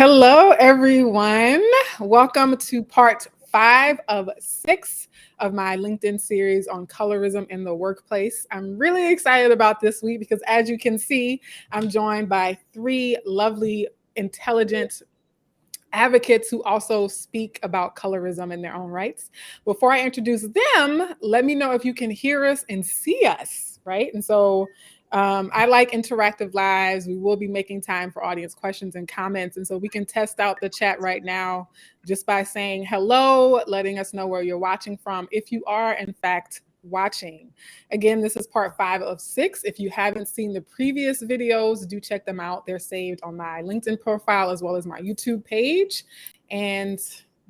Hello, everyone. Welcome to part 5 of 6 of my LinkedIn series on colorism in the workplace. I'm really excited about this week because, as you can see, I'm joined by 3 lovely, intelligent advocates who also speak about colorism in their own rights. Before I introduce them, let me know if you can hear us and see us, right? And so I like interactive lives. We will be making time for audience questions and comments. And so we can test out the chat right now just by saying hello, letting us know where you're watching from, if you are, in fact, watching. Again, this is part 5 of 6. If you haven't seen the previous videos, do check them out. They're saved on my LinkedIn profile as well as my YouTube page. And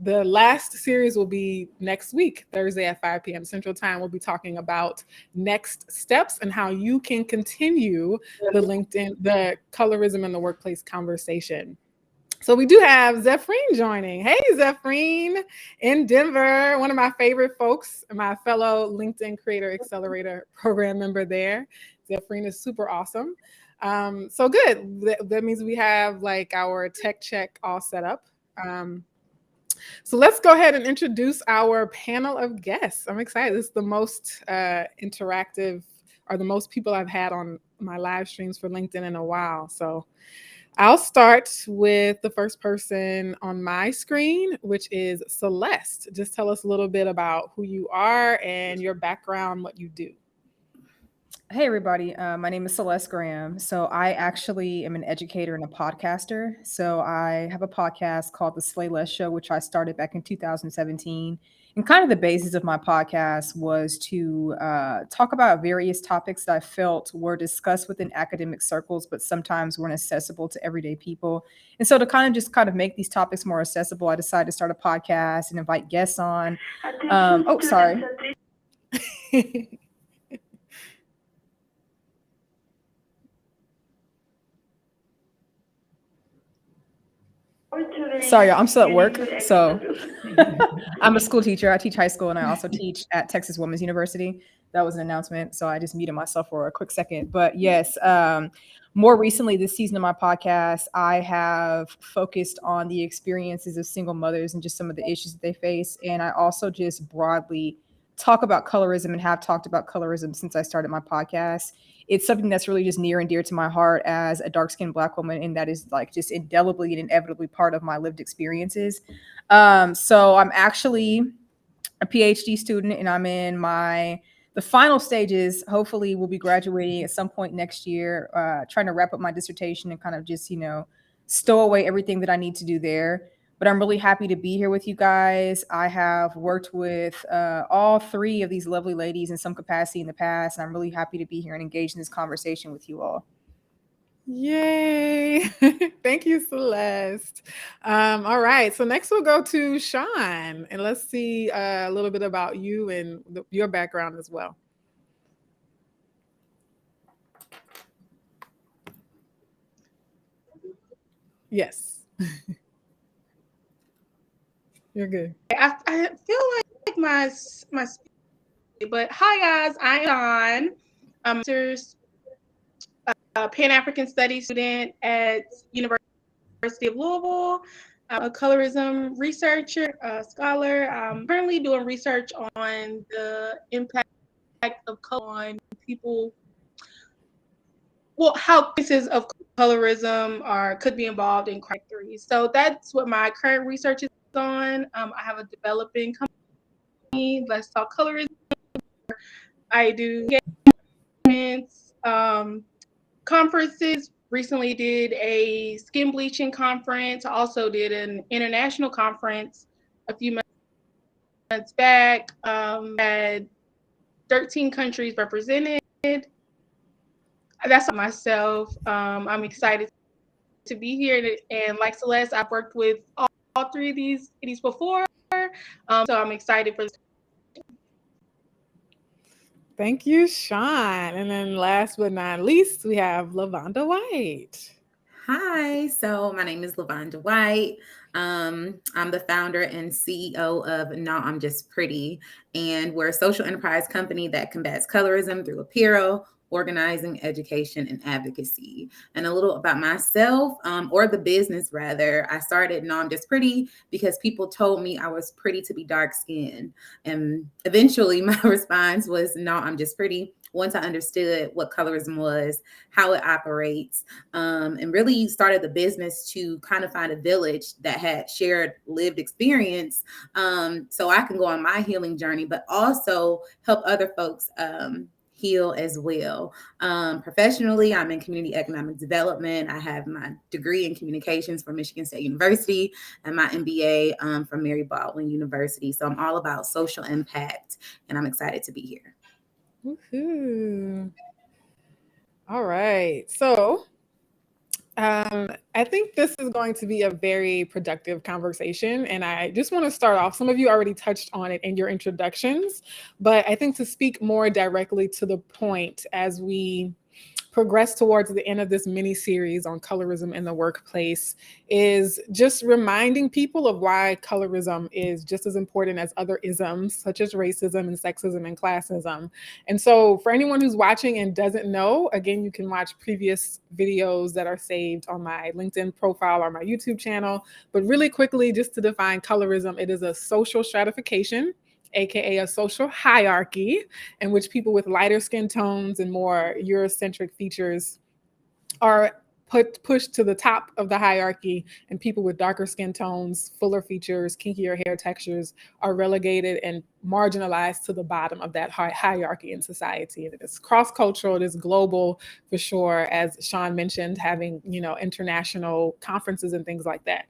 the last series will be next week, Thursday at 5 p.m. Central Time. We'll be talking about next steps and how you can continue the colorism in the workplace conversation. So we do have Zephrine joining. Hey, Zephrine in Denver, one of my favorite folks, my fellow LinkedIn Creator Accelerator program member there. Zephrine is super awesome. So good. That means we have like our tech check all set up. So let's go ahead and introduce our panel of guests. I'm excited. This is the most interactive or the most people I've had on my live streams for LinkedIn in a while. So I'll start with the first person on my screen, which is Celeste. Just tell us a little bit about who you are and your background, what you do. Hey, everybody. My name is Celeste Graham. So I actually am an educator and a podcaster. So I have a podcast called the Slayyyleste Show, which I started back in 2017. And kind of the basis of my podcast was to talk about various topics that I felt were discussed within academic circles, but sometimes weren't accessible to everyday people. And so to kind of make these topics more accessible, I decided to start a podcast and invite guests on. Sorry. Sorry, y'all, I'm still at work. So I'm a school teacher. I teach high school and I also teach at Texas Women's University. That was an announcement. So I just muted myself for a quick second. But yes, more recently this season of my podcast, I have focused on the experiences of single mothers and just some of the issues that they face. And I also just broadly talk about colorism and have talked about colorism since I started my podcast. It's something that's really just near and dear to my heart as a dark-skinned Black woman, and that is like just indelibly and inevitably part of my lived experiences. So I'm actually a PhD student, and I'm in the final stages. Hopefully, we'll be graduating at some point next year. Trying to wrap up my dissertation and kind of just stow away everything that I need to do there. But I'm really happy to be here with you guys. I have worked with all 3 of these lovely ladies in some capacity in the past, and I'm really happy to be here and engage in this conversation with you all. Yay. Thank you, Celeste. All right. So next we'll go to Shawn, and let's see a little bit about you and your background as well. Yes. You're good. I feel like my but hi guys, I am Shawn. I'm a master's Pan-African Studies student at University of Louisville. I'm a colorism researcher, scholar. I'm currently doing research on the impact of color on people. Well, how cases of colorism could be involved in crime 3. So that's what my current research is on. I have a developing company, Let's Talk Colorism. I do events, conferences. Recently did a skin bleaching conference. I also did an international conference a few months back. Had 13 countries represented. That's myself. I'm excited to be here. And like Celeste, I've worked with all 3 of these before. So I'm excited for this. Thank you, Shawn. And then last but not least, we have Lavoughnda White. Hi, so my name is Lavoughnda White. I'm the founder and CEO of No, I'm Just Pretty, and we're a social enterprise company that combats colorism through apparel, organizing, education, and advocacy. And a little about myself, or the business rather. I started No, I'm Just Pretty because people told me I was pretty to be dark skinned. And eventually my response was, no, I'm just pretty. Once I understood what colorism was, how it operates, and really started the business to kind of find a village that had shared lived experience, so I can go on my healing journey, but also help other folks heal as well. Professionally, I'm in community economic development. I have my degree in communications from Michigan State University and my MBA from Mary Baldwin University. So I'm all about social impact, and I'm excited to be here. Woohoo. All right. So I think this is going to be a very productive conversation. And I just want to start off. Some of you already touched on it in your introductions, but I think to speak more directly to the point as we progress towards the end of this mini series on colorism in the workplace is just reminding people of why colorism is just as important as other isms such as racism and sexism and classism. And so for anyone who's watching and doesn't know, again, you can watch previous videos that are saved on my LinkedIn profile or my YouTube channel. But really quickly, just to define colorism, it is a social stratification, aka a social hierarchy, in which people with lighter skin tones and more Eurocentric features are pushed to the top of the hierarchy, and people with darker skin tones, fuller features, kinkier hair textures are relegated and marginalized to the bottom of that hierarchy in society. And it is cross-cultural, it is global for sure, as Shawn mentioned, having international conferences and things like that.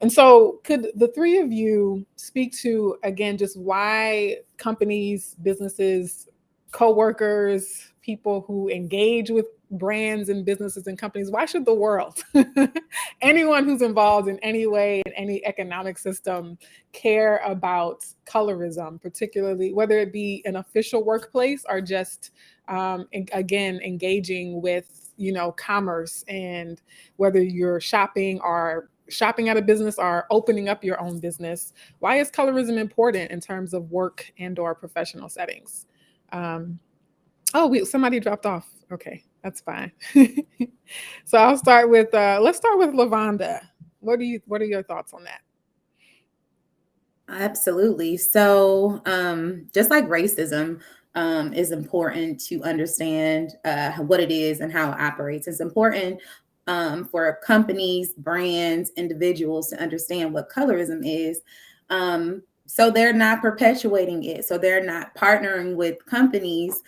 And so could the three of you speak to, again, just why companies, businesses, co-workers, people who engage with brands and businesses and companies, why should the world, anyone who's involved in any way in any economic system, care about colorism, particularly whether it be an official workplace or just, again, engaging with, commerce, and whether you're shopping at a business or opening up your own business? Why is colorism important in terms of work and or professional settings? Somebody dropped off. Okay, that's fine. So I'll start with, let's start with Lavoughnda. What are your thoughts on that? Absolutely. So just like racism is important to understand what it is and how it operates, it's important for companies, brands, individuals to understand what colorism is. So they're not perpetuating it. So they're not partnering with companies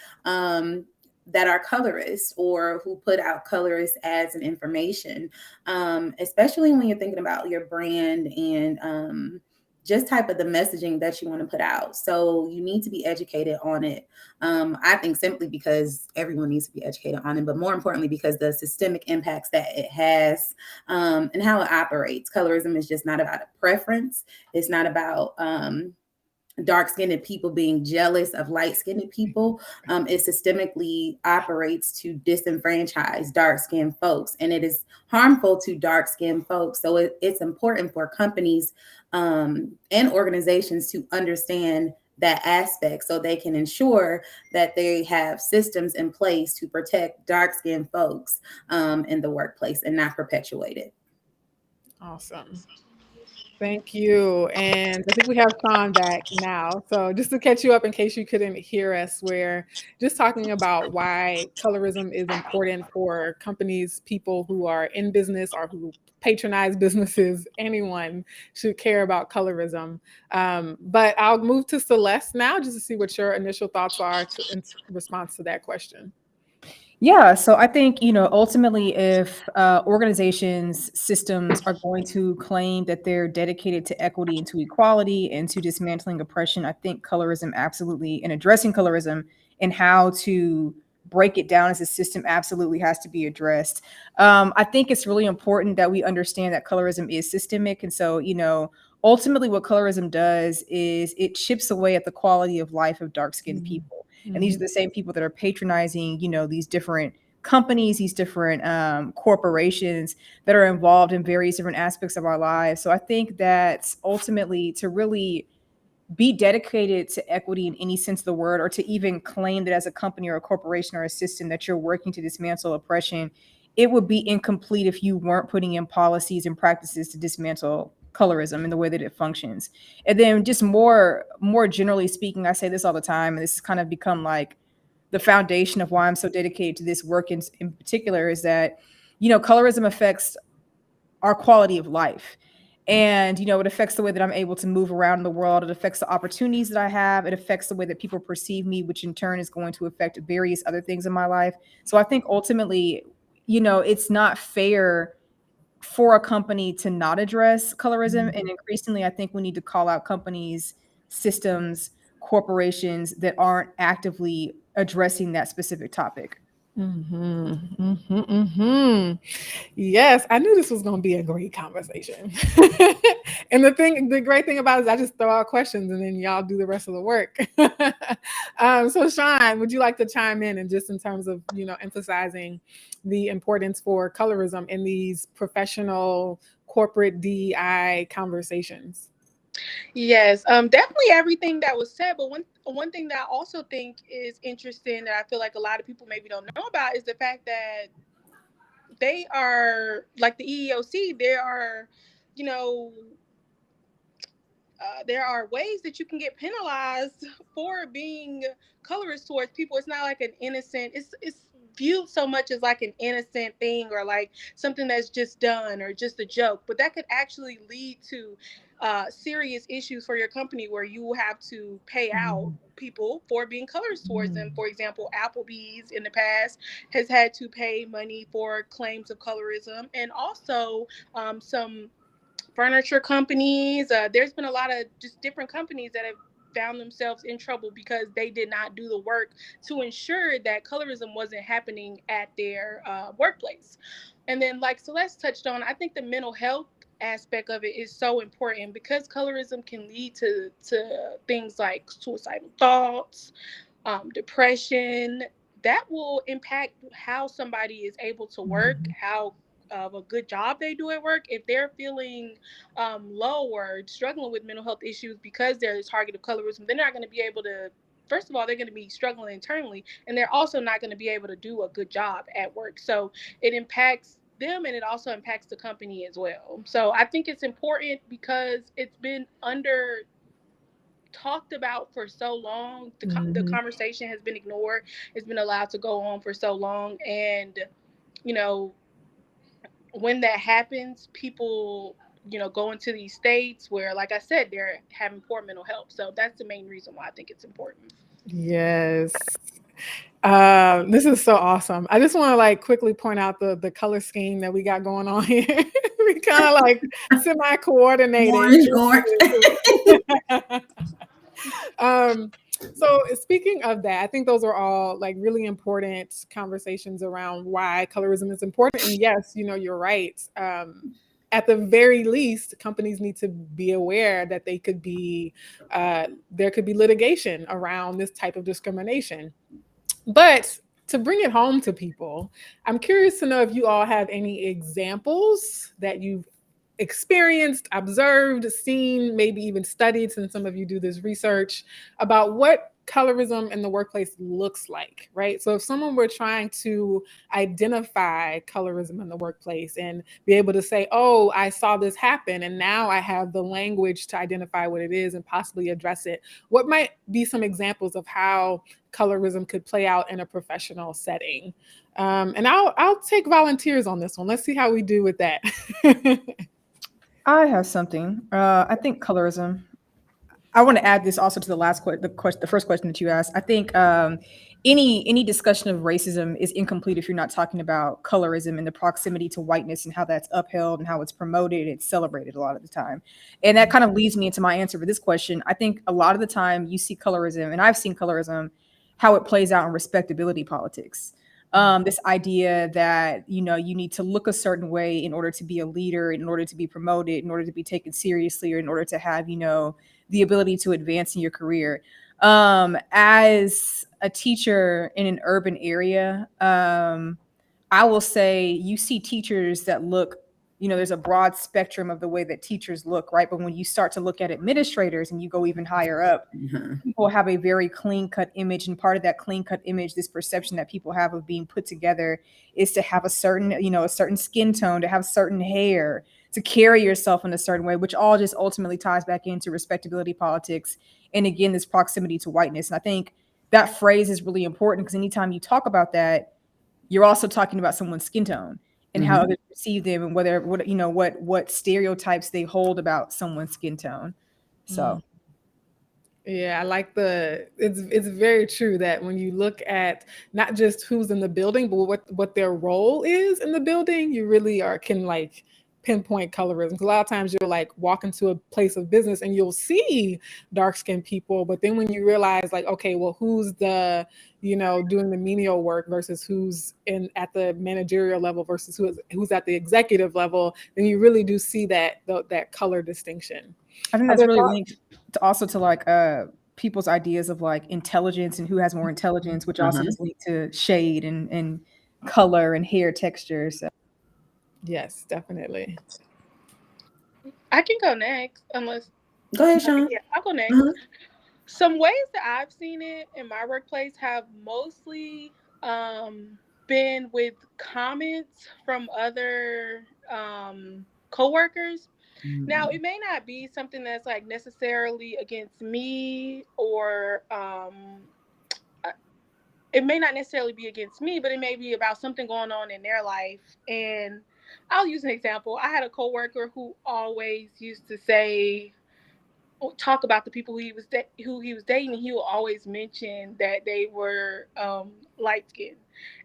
that are colorists or who put out colorist ads and information, especially when you're thinking about your brand and just type of the messaging that you want to put out. So you need to be educated on it. I think simply because everyone needs to be educated on it, but more importantly, because the systemic impacts that it has and how it operates. Colorism is just not about a preference. It's not about dark-skinned people being jealous of light-skinned people. It systemically operates to disenfranchise dark-skinned folks, and it is harmful to dark-skinned folks. So it's important for companies and organizations to understand that aspect so they can ensure that they have systems in place to protect dark-skinned folks in the workplace and not perpetuate it. Awesome. Thank you. And I think we have Shawn back now. So just to catch you up in case you couldn't hear us, we're just talking about why colorism is important for companies, people who are in business or who patronize businesses. Anyone should care about colorism. But I'll move to Celeste now just to see what your initial thoughts are in response to that question. Yeah, so I think, ultimately, if organizations, systems are going to claim that they're dedicated to equity and to equality and to dismantling oppression, I think colorism absolutely, and addressing colorism and how to break it down as a system absolutely has to be addressed. I think it's really important that we understand that colorism is systemic. And so, ultimately what colorism does is it chips away at the quality of life of dark-skinned people. And these are the same people that are patronizing, these different companies, these different corporations that are involved in various different aspects of our lives. So I think that ultimately to really be dedicated to equity in any sense of the word, or to even claim that as a company or a corporation or a system that you're working to dismantle oppression, it would be incomplete if you weren't putting in policies and practices to dismantle colorism and the way that it functions. And then just more generally speaking, I say this all the time, and this has kind of become like the foundation of why I'm so dedicated to this work in particular, is that, colorism affects our quality of life. And, it affects the way that I'm able to move around in the world. It affects the opportunities that I have. It affects the way that people perceive me, which in turn is going to affect various other things in my life. So I think ultimately, it's not fair for a company to not address colorism. And increasingly, I think we need to call out companies, systems, corporations that aren't actively addressing that specific topic. Yes, I knew this was going to be a great conversation. And the great thing about it is I just throw out questions and then y'all do the rest of the work. So Shawn, would you like to chime in, and just in terms of, emphasizing the importance for colorism in these professional corporate DEI conversations? Yes, definitely everything that was said. But one thing that I also think is interesting that I feel like a lot of people maybe don't know about is the fact that they are like the EEOC. You know, there are ways that you can get penalized for being colorist towards people. It's not like an innocent. It's viewed so much as like an innocent thing, or like something that's just done, or just a joke. But that could actually lead to serious issues for your company, where you will have to pay out people for being colorist towards them. For example, Applebee's in the past has had to pay money for claims of colorism, and also some furniture companies. There's been a lot of just different companies that have found themselves in trouble because they did not do the work to ensure that colorism wasn't happening at their workplace. And then, like Celeste touched on, I think the mental health aspect of it is so important, because colorism can lead to things like suicidal thoughts, depression. That will impact how somebody is able to work, how of a good job they do at work. If they're feeling low or struggling with mental health issues because they're the target of colorism, they're not going to be able to. First of all, they're going to be struggling internally, and they're also not going to be able to do a good job at work. So it impacts them, and it also impacts the company as well. So I think it's important because it's been under talked about for so long. The conversation has been ignored. It's been allowed to go on for so long. And, when that happens, people, go into these states where, like I said, they're having poor mental health. So that's the main reason why I think it's important. Yes. This is so awesome. I just want to like quickly point out the color scheme that we got going on here. We kind of like semi-coordinated. So speaking of that, I think those are all like really important conversations around why colorism is important. And yes, you're right. At the very least, companies need to be aware that there could be litigation around this type of discrimination. But to bring it home to people, I'm curious to know if you all have any examples that you've experienced, observed, seen, maybe even studied, since some of you do this research, about what colorism in the workplace looks like, right? So if someone were trying to identify colorism in the workplace and be able to say, oh, I saw this happen and now I have the language to identify what it is and possibly address it, what might be some examples of how colorism could play out in a professional setting? And I'll take volunteers on this one. Let's see how we do with that. I have something. I think colorism. I want to add this also to the first question that you asked. I think any discussion of racism is incomplete if you're not talking about colorism and the proximity to whiteness and how that's upheld and how it's promoted and it's celebrated a lot of the time. And that kind of leads me into my answer for this question. I think a lot of the time you see colorism, and I've seen colorism, how it plays out in respectability politics. This idea that, you need to look a certain way in order to be a leader, in order to be promoted, in order to be taken seriously, or in order to have, the ability to advance in your career. As a teacher in an urban area, I will say you see teachers that look there's a broad spectrum of the way that teachers look, right? But when you start to look at administrators and you go even higher up, people have a very clean-cut image. And part of that clean-cut image, this perception that people have of being put together, is to have a certain skin tone, to have certain hair, to carry yourself in a certain way, which all just ultimately ties back into respectability politics. And again, this proximity to whiteness. And I think that phrase is really important, because anytime you talk about that, you're also talking about someone's skin tone and how others perceive them, and what stereotypes they hold about someone's skin tone. So yeah, I like it's very true that when you look at not just who's in the building, but what their role is in the building, you really can like pinpoint colorism. Because a lot of times you'll like walk into a place of business and you'll see dark-skinned people, but then when you realize like, okay, well, who's the doing the menial work versus who's at the managerial level versus who's at the executive level, then you really do see that color distinction. I think that's really linked to like people's ideas of like intelligence and who has more intelligence, which also is linked to shade and color and hair texture. So yes, definitely. I can go next, unless. Go ahead, Shawn. Yeah, I'll go next. Some ways that I've seen it in my workplace have mostly been with comments from other coworkers. Now, it may not be something that's like necessarily against me, or it may not necessarily be against me, but it may be about something going on in their life. And I'll use an example. I had a coworker who always used to talk about the people who he was dating, and he will always mention that they were light skinned,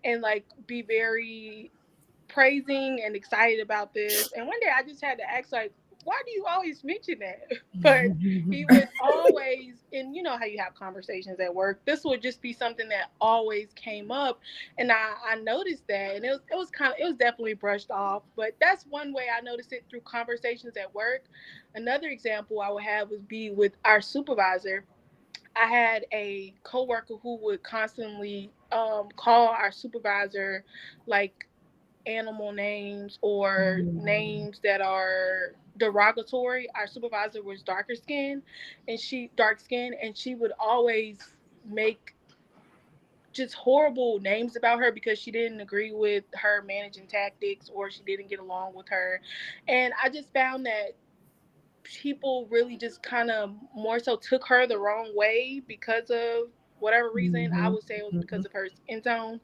and like be very praising and excited about this. And one day I just had to ask, like, why do you always mention that? But he would always, and you know how you have conversations at work, this would just be something that always came up. And I noticed that, and it was definitely brushed off. But that's one way I noticed it, through conversations at work. Another example I would have would be with our supervisor. I had a coworker who would constantly call our supervisor like animal names or names that are derogatory. Our supervisor was dark skinned, and she would always make just horrible names about her because she didn't agree with her managing tactics, or she didn't get along with her. And I just found that people really just kind of more so took her the wrong way because of whatever reason. I would say it was because of her skin tone,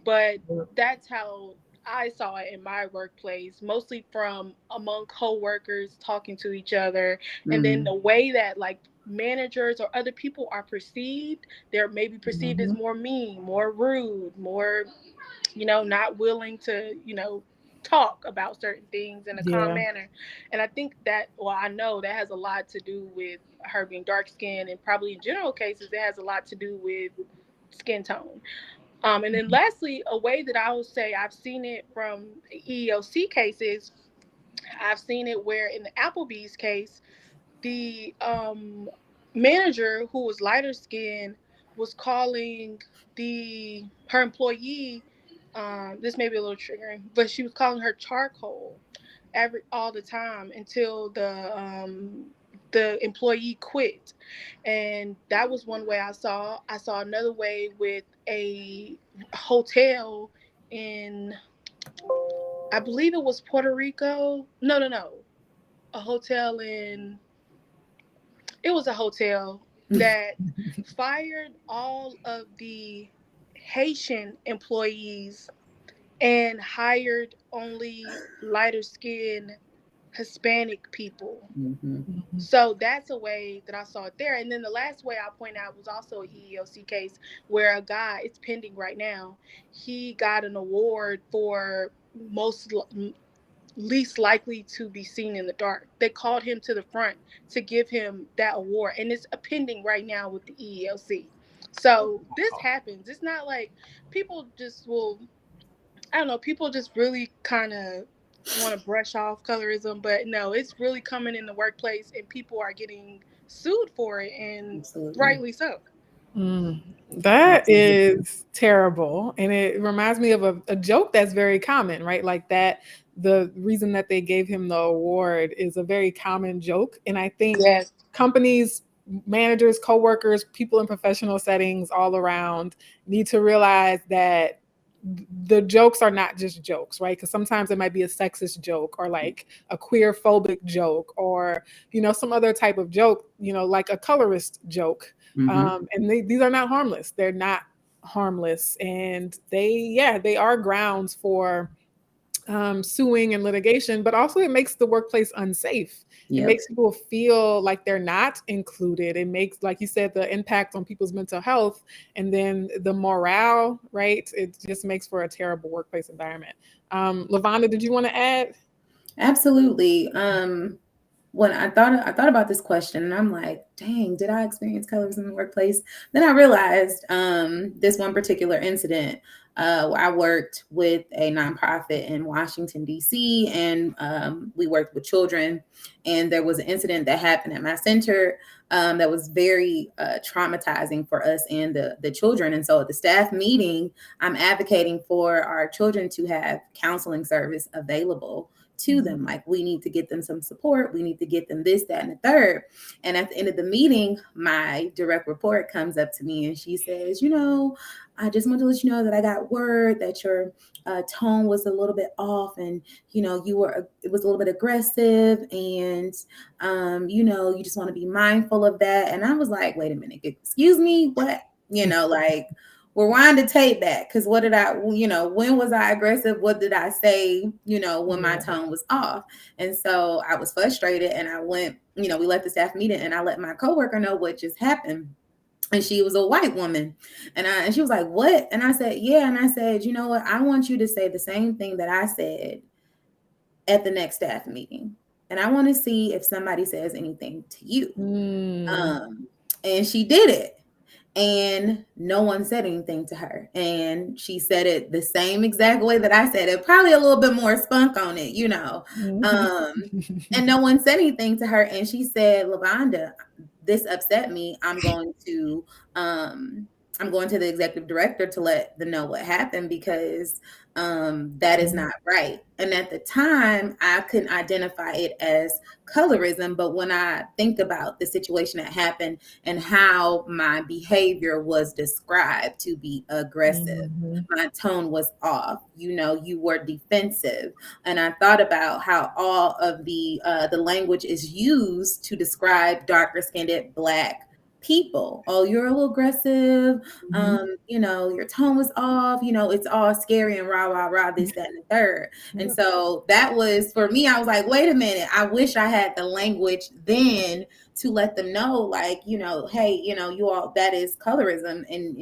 but that's how I saw it in my workplace, mostly from among coworkers talking to each other. And then the way that like managers or other people are perceived, they're maybe perceived as more mean, more rude, more, not willing to, talk about certain things in a calm manner. And I think that, I know that has a lot to do with her being dark skinned, and probably in general cases, it has a lot to do with skin tone. And then lastly, a way that I would say I've seen it from EEOC cases, I've seen it where in the Applebee's case, the manager who was lighter skinned was calling her employee, this may be a little triggering, but she was calling her charcoal all the time until the employee quit. And that was one way I saw. I saw another way with a hotel in, I believe it was Puerto Rico. No. A hotel in, it was a hotel that fired all of the Haitian employees and hired only lighter skinned Hispanic people. So that's a way that I saw it there. And then the last way I point out was also a EEOC case where a guy, it's pending right now, he got an award for least likely to be seen in the dark. They called him to the front to give him that award, and it's pending right now with the EEOC. So this happens. It's not like people just will, I don't know, people just really kind of want to brush off colorism, but no, it's really coming in the workplace, and people are getting sued for it, and rightly so. That is terrible. And it reminds me of a joke that's very common, right? Like that the reason that they gave him the award is a very common joke. And I think Yes. companies, managers, coworkers, people in professional settings all around need to realize that the jokes are not just jokes, right? Because sometimes it might be a sexist joke or like a queer phobic joke or, some other type of joke, like a colorist joke. And these are not harmless. They're not harmless. And they are grounds for suing and litigation, but also it makes the workplace unsafe. It makes people feel like they're not included. It makes, like you said, the impact on people's mental health and then the morale, right? It just makes for a terrible workplace environment. Lavoughnda, did you want to add? Absolutely. When I thought about this question, and I'm like, dang, did I experience colorism in the workplace? Then I realized this one particular incident. I worked with a nonprofit in Washington, D.C., and we worked with children. And there was an incident that happened at my center that was very traumatizing for us and the children. And so at the staff meeting, I'm advocating for our children to have counseling service available to them. Like, we need to get them some support. We need to get them this, that, and the third. And at the end of the meeting, my direct report comes up to me and she says, I just want to let you know that I got word that your tone was a little bit off, and it was a little bit aggressive, and you just want to be mindful of that. And I was like, wait a minute, excuse me, what? Like, rewind the tape back, because what did I, when was I aggressive? What did I say, when my tone was off? And so I was frustrated, and I went, we left the staff meeting, and I let my coworker know what just happened. And she was a white woman. And she was like, what? And I said, yeah. And I said, you know what? I want you to say the same thing that I said at the next staff meeting. And I want to see if somebody says anything to you. And she did it. And no one said anything to her. And she said it the same exact way that I said it, probably a little bit more spunk on it, and no one said anything to her. And she said, Lavoughnda, this upset me. I'm going to the executive director to let them know what happened, because that is not right. And at the time, I couldn't identify it as colorism. But when I think about the situation that happened and how my behavior was described to be aggressive, my tone was off. You were defensive. And I thought about how all of the language is used to describe darker-skinned Black people. Oh, you're a little aggressive. Your tone was off. It's all scary and rah, rah, rah, this, that, and the third. And so that was, for me, I was like, wait a minute. I wish I had the language then to let them know, like, hey, you all, that is colorism. And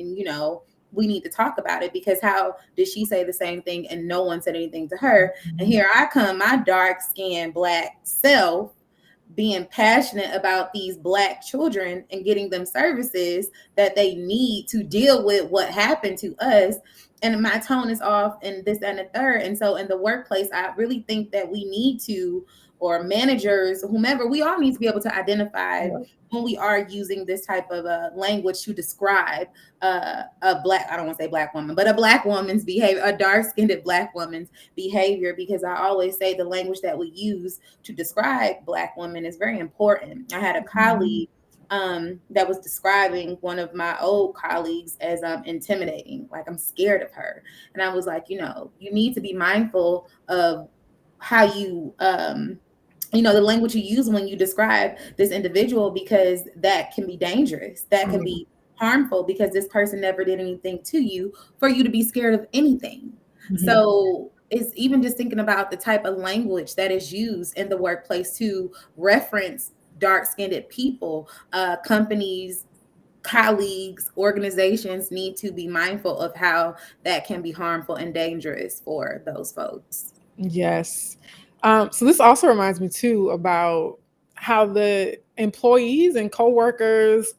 we need to talk about it, because how did she say the same thing and no one said anything to her? And here I come, my dark-skinned Black self, being passionate about these Black children and getting them services that they need to deal with what happened to us. And my tone is off and this, and the third. And so in the workplace, I really think that we need to, or managers, whomever, we all need to be able to identify when we are using this type of language to describe a Black, I don't want to say Black woman, but a Black woman's behavior, a dark-skinned Black woman's behavior, because I always say the language that we use to describe Black women is very important. I had a colleague that was describing one of my old colleagues as intimidating, like I'm scared of her. And I was like, you need to be mindful of how you the language you use when you describe this individual, because that can be dangerous. That can be harmful, because this person never did anything to you for you to be scared of anything. So it's even just thinking about the type of language that is used in the workplace to reference dark-skinned people. Companies, colleagues, organizations need to be mindful of how that can be harmful and dangerous for those folks. Yes. So this also reminds me too about how the employees and coworkers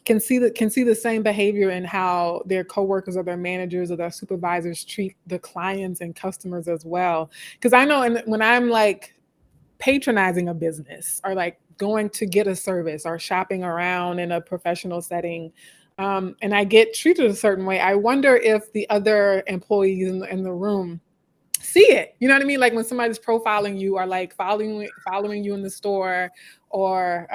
can see the same behavior in how their coworkers or their managers or their supervisors treat the clients and customers as well. Because I know when I'm like patronizing a business or like going to get a service or shopping around in a professional setting, and I get treated a certain way, I wonder if the other employees in the room see it. You know what I mean? Like when somebody's profiling you or like following you in the store or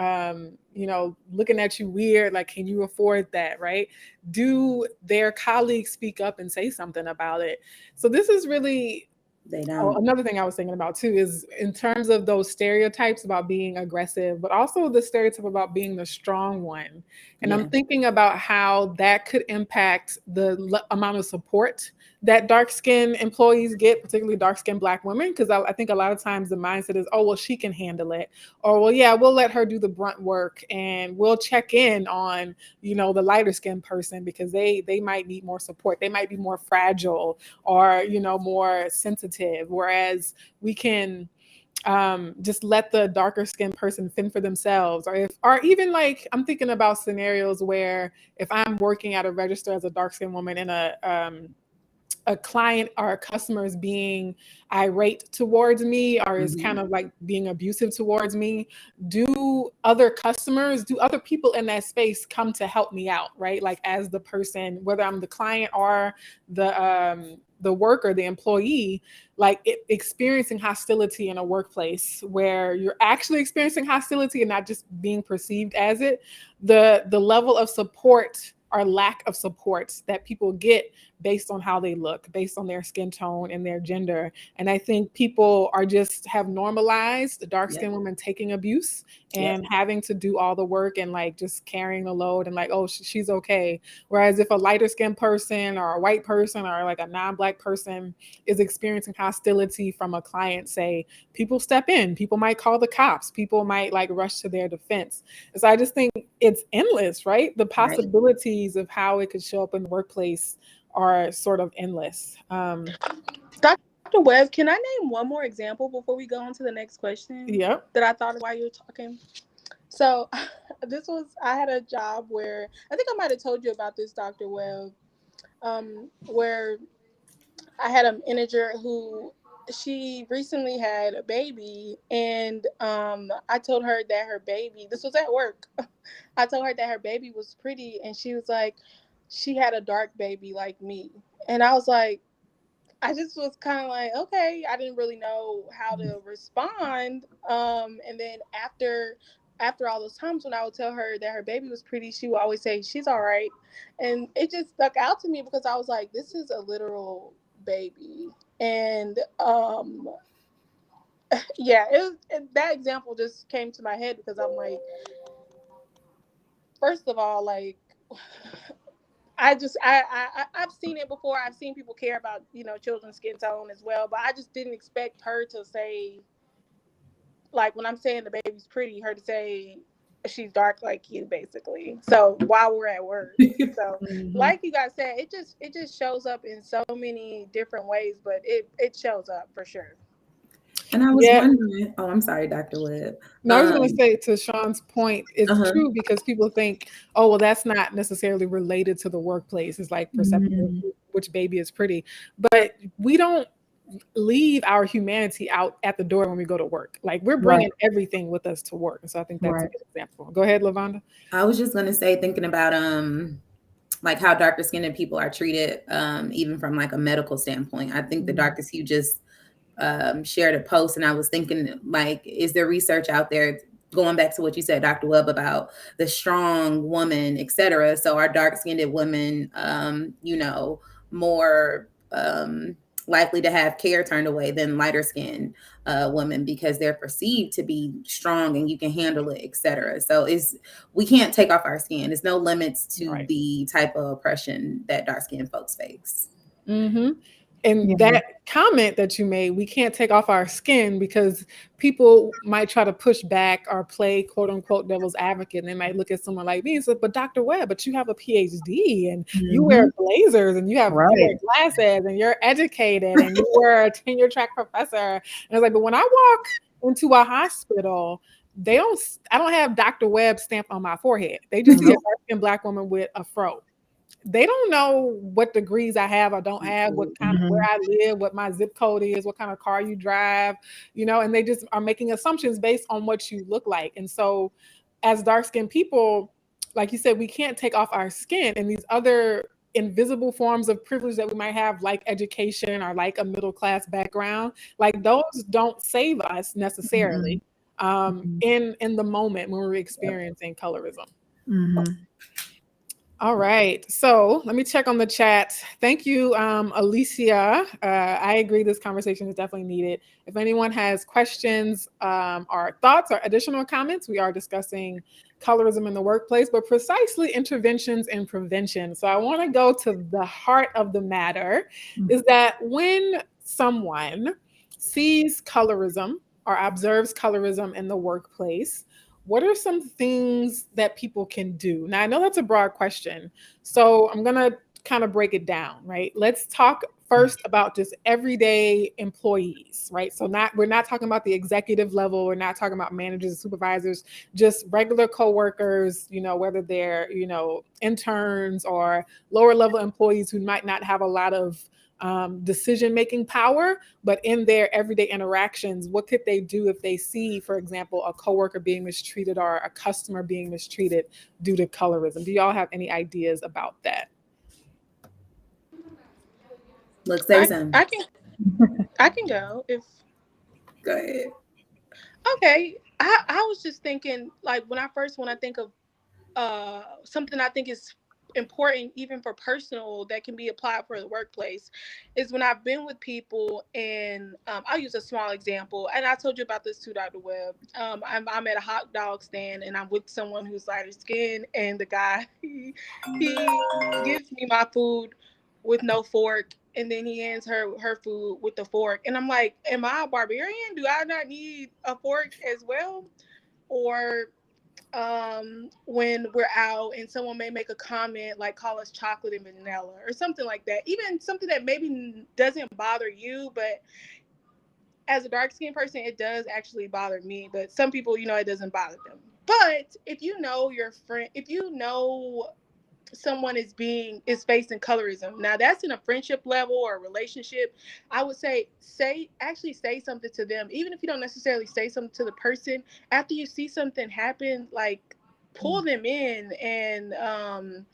looking at you weird, like, can you afford that? Right? Do their colleagues speak up and say something about it? So this is really another thing I was thinking about too, is in terms of those stereotypes about being aggressive, but also the stereotype about being the strong one. And I'm thinking about how that could impact the amount of support that dark-skinned employees get, particularly dark-skinned Black women, because I think a lot of times the mindset is, oh, well, she can handle it. Or, well, yeah, we'll let her do the brunt work and we'll check in on, the lighter-skinned person because they might need more support. They might be more fragile or, more sensitive, whereas we can just let the darker skinned person fend for themselves. Or even like, I'm thinking about scenarios where if I'm working at a register as a dark skinned woman and a client or a customer is being irate towards me or is kind of like being abusive towards me, do other people in that space come to help me out, right? Like as the person, whether I'm the client or the worker, the employee, like experiencing hostility in a workplace where you're actually experiencing hostility and not just being perceived as it, the level of support or lack of support that people get based on how they look, based on their skin tone and their gender. And I think people have normalized the dark-skinned women taking abuse and having to do all the work and like just carrying the load and like, oh, she's okay. Whereas if a lighter skinned person or a white person or like a non-Black person is experiencing hostility from a client, say, people step in, people might call the cops, people might like rush to their defense. And so I just think it's endless, right? The possibilities of how it could show up in the workplace are sort of endless. Dr. Webb, can I name one more example before we go on to the next question? Yep. That I thought of while you were talking. So I had a job where, I think I might have told you about this, Dr. Webb, where I had a manager who, she recently had a baby, and I told her that her baby, this was at work, I told her that her baby was pretty, and she was like, she had a dark baby like me. And I was like, I just was kind of like, okay, I didn't really know how to respond. And then after all those times when I would tell her that her baby was pretty, she would always say, she's all right. And it just stuck out to me because I was like, this is a literal baby. And that example just came to my head because I'm like, first of all, like, I've seen it before. I've seen people care about, children's skin tone as well, but I just didn't expect her to say, like, when I'm saying the baby's pretty, her to say she's dark like you, basically. So while we're at work, so like you guys said, it just shows up in so many different ways, but it shows up for sure. And I was wondering, I'm sorry, Dr. Webb. No, I was going to say, to Shawn's point, it's true because people think, oh, well, that's not necessarily related to the workplace. It's like perception of which baby is pretty. But we don't leave our humanity out at the door when we go to work. Like, we're bringing everything with us to work. And so I think that's a good example. Go ahead, Lavoughnda. I was just going to say, thinking about like how darker skinned people are treated, even from like a medical standpoint. I think the darkest hue just shared a post, and I was thinking, like, is there research out there, going back to what you said, Dr. Webb, about the strong woman, etc.? So are dark-skinned women, more likely to have care turned away than lighter-skinned women because they're perceived to be strong and you can handle it, etc.? So we can't take off our skin. There's no limits to the type of oppression that dark-skinned folks face. And that comment that you made, we can't take off our skin, because people might try to push back or play quote unquote devil's advocate. And they might look at someone like me and say, but Dr. Webb, but you have a PhD and you wear blazers and you wear glasses and you're educated and you were a tenure track professor. And it's like, but when I walk into a hospital, I don't have Dr. Webb stamped on my forehead. They just see a dark-skinned Black woman with a fro. They don't know what degrees I have or don't have, what kind of, where I live, what my zip code is, what kind of car you drive, and they just are making assumptions based on what you look like. And so as dark-skinned people, like you said, we can't take off our skin, and these other invisible forms of privilege that we might have, like education or like a middle class background, like those don't save us necessarily in the moment when we're experiencing colorism. All right, so let me check on the chat. Thank you, Alicia. I agree this conversation is definitely needed. If anyone has questions or thoughts or additional comments, we are discussing colorism in the workplace, but precisely interventions and prevention. So I want to go to the heart of the matter, is that when someone sees colorism or observes colorism in the workplace, what are some things that people can do? Now, I know that's a broad question, so I'm going to kind of break it down, right? Let's talk first about just everyday employees, right? So we're not talking about the executive level. We're not talking about managers and supervisors, just regular coworkers, whether they're, interns or lower level employees who might not have a lot of decision-making power, but in their everyday interactions, what could they do if they see, for example, a coworker being mistreated or a customer being mistreated due to colorism? Do y'all have any ideas about that? Look, say something. I can go if. Go ahead. Okay, I was just thinking, like, when I think of something I think is important even for personal that can be applied for the workplace is when I've been with people, and I'll use a small example, and I told you about this too, Dr. Webb. I'm at a hot dog stand and I'm with someone who's lighter skinned, and the guy he gives me my food with no fork, and then he hands her food with the fork, and I'm like, am I a barbarian? Do I not need a fork as well? Or when we're out and someone may make a comment like call us chocolate and vanilla or something like that, even something that maybe doesn't bother you, but as a dark-skinned person it does actually bother me, but some people, it doesn't bother them. But if you know your friend, if you know someone is facing colorism, now that's in a friendship level or a relationship, I would say say something to them, even if you don't necessarily say something to the person. After you see something happen, like, pull them in and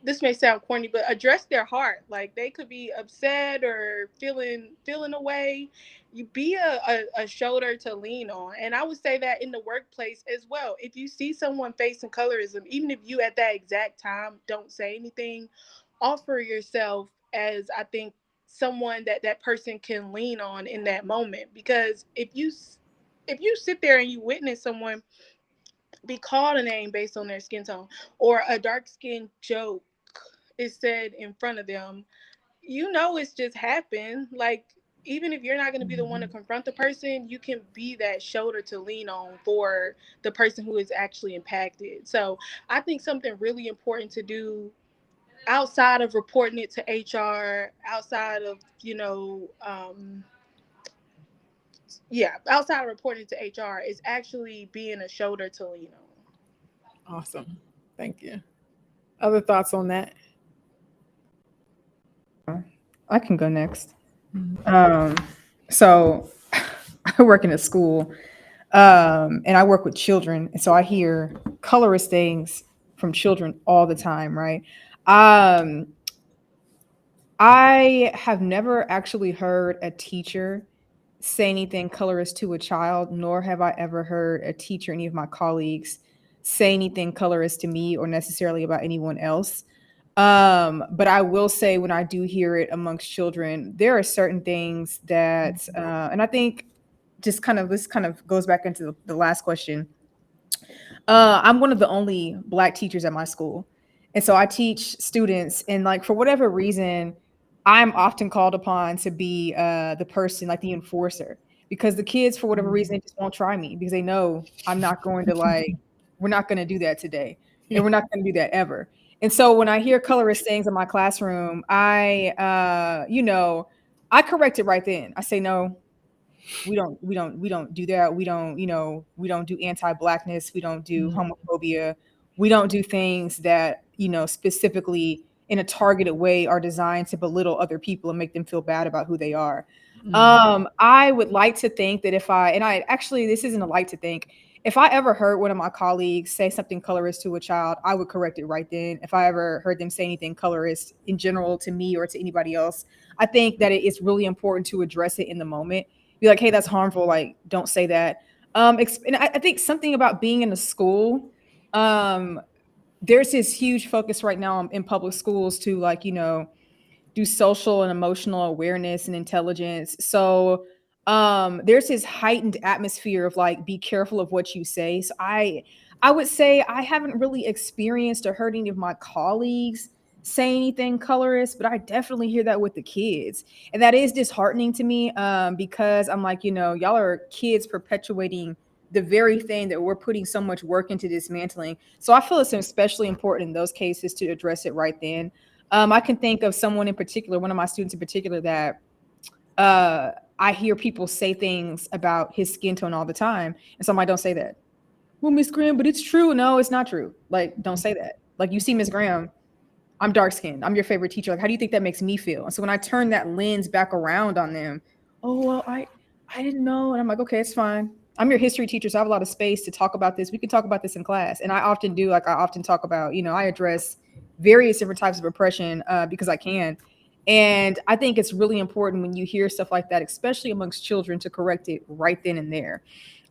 this may sound corny, but address their heart. Like, they could be upset or feeling away. You be a shoulder to lean on. And I would say that in the workplace as well. If you see someone facing colorism, even if you at that exact time don't say anything, offer yourself as, I think, someone that person can lean on in that moment. Because if you sit there and you witness someone be called a name based on their skin tone, or a dark skin joke is said in front of them, it's just happened. Like, even if you're not going to be the one to confront the person, you can be that shoulder to lean on for the person who is actually impacted. So I think something really important to do outside of reporting it to HR, outside of, outside of reporting to HR, is actually being a shoulder to lean on. Awesome. Thank you. Other thoughts on that? I can go next. So I work in a school, and I work with children. And so I hear colorist things from children all the time, right? I have never actually heard a teacher say anything colorist to a child, nor have I ever heard a teacher, any of my colleagues, say anything colorist to me or necessarily about anyone else. But I will say, when I do hear it amongst children, there are certain things that, and I think this kind of goes back into the last question. I'm one of the only Black teachers at my school. And so I teach students, and like, for whatever reason, I'm often called upon to be the person, like the enforcer, because the kids, for whatever reason, just won't try me because they know I'm not going to we're not going to do that today. And we're not going to do that ever. And so when I hear colorist things in my classroom, I correct it right then. I say, no, we don't do that. We don't do anti-Blackness. We don't do homophobia. We don't do things that, specifically in a targeted way are designed to belittle other people and make them feel bad about who they are. I would like to think that this isn't a like to think. if I ever heard one of my colleagues say something colorist to a child, I would correct it right then. If I ever heard them say anything colorist in general to me or to anybody else, I think that it's really important to address it in the moment. Be like, hey, that's harmful. Like, don't say that. And I think something about being in a school, there's this huge focus right now in public schools to, like, do social and emotional awareness and intelligence. So there's this heightened atmosphere of, like, be careful of what you say. So I would say I haven't really experienced or heard any of my colleagues say anything colorist, but I definitely hear that with the kids. And that is disheartening to me, because I'm like, y'all are kids perpetuating the very thing that we're putting so much work into dismantling. So I feel it's especially important in those cases to address it right then. I can think of someone in particular, one of my students in particular, that I hear people say things about his skin tone all the time. And so I'm like, don't say that. Well, Miss Graham, but it's true. No, it's not true. Like, don't say that. Like, you see, Miss Graham, I'm dark skinned. I'm your favorite teacher. Like, how do you think that makes me feel? And so when I turn that lens back around on them, oh, well, I didn't know. And I'm like, okay, it's fine. I'm your history teacher, so I have a lot of space to talk about this. We can talk about this in class. And I often do. Like, I often talk about, I address various different types of oppression because I can. And I think it's really important when you hear stuff like that, especially amongst children, to correct it right then and there.